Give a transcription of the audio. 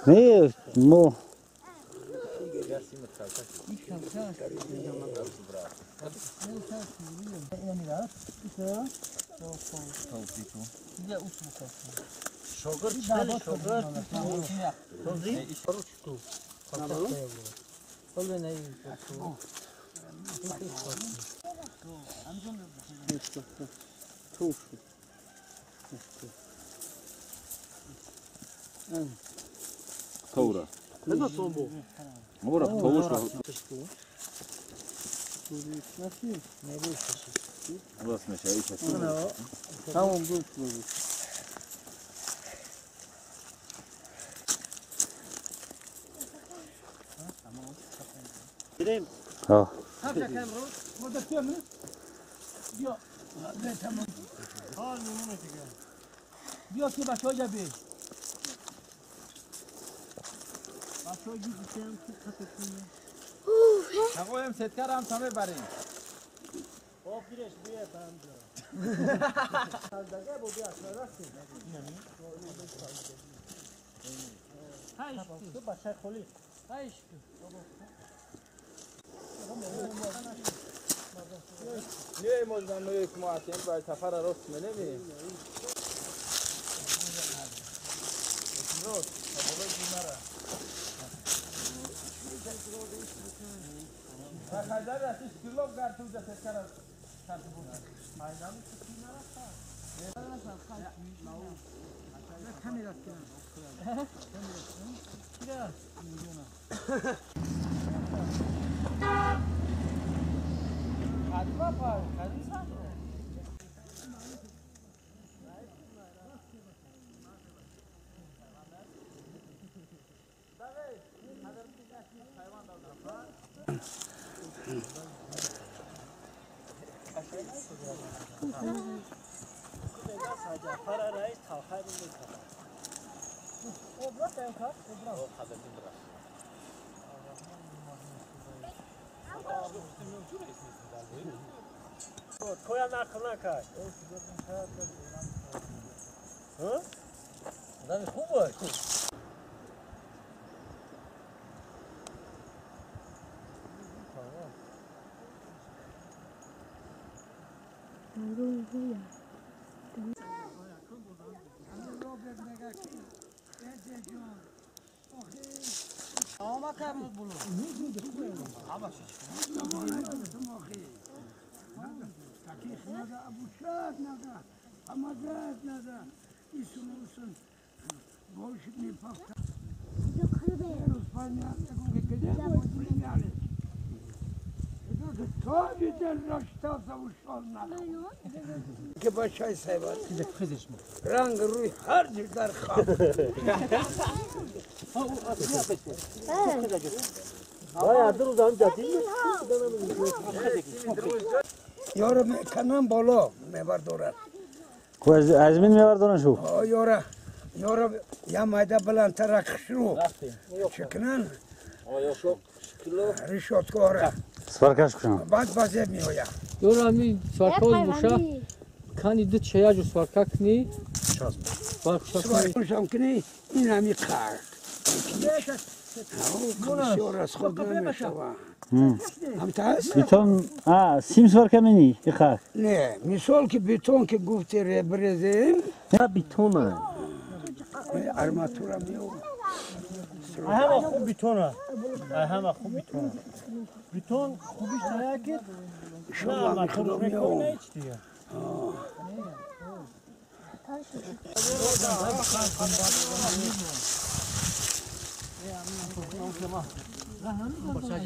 نه مو Taura. Ora, tavuş. Burası ne şey? Tamam dur. Gireyim. Ha. بیا که بچه ها جبه بچه ها گیزی هم خوب خطه کنه نقویم ستکر هم تمه بریم خوب گیرش بیه پنجا سالدگه بو بیا راستی هایش تو بچه خولی هایش نیه مجمع نوی که ما اتیم باید سفر راست منیمیم روز اولای بیماره خیلی رسیش کلوب گرد تو جسد کرد خیلی کمی رست کنم Kadma par, kadma par. Koya nakına kay. Ha? Adam خوب var. Ama kabul bulur. Ama Takih nada, Abu Shad nada, Hamazat nada, İsun olsun, Bolşik mi pakta. Ruspanya, Gede boyun yani. Tabi del raşta savuşan nada. Ki başay sayvar. Rang ruh her cildar khab. Vay dur uzan jadi. Yora kanam bolo mevar dorar. کوز ازمین می‌ورد شو. Yora ya mayda balantara rakşru. Çıkınan. Rişot kora. سفرکش کنم. Bad baze mi oya. Yora mi svarkoz buşa. Kani dı çeyacı svarkak ni. Svarkoz kini inami kar. Yora skodne şava. Hamtaz? بیتون سیم سفرک منی یخاک. Ne, misal ki beton ki gufti rebrezim. Ya bitona. Armatura mi o? همه خوب بیتونه همه خوب بیتونه بیتون خوبیش تایه که نه من خوب میکنه ایچ دیگه Başa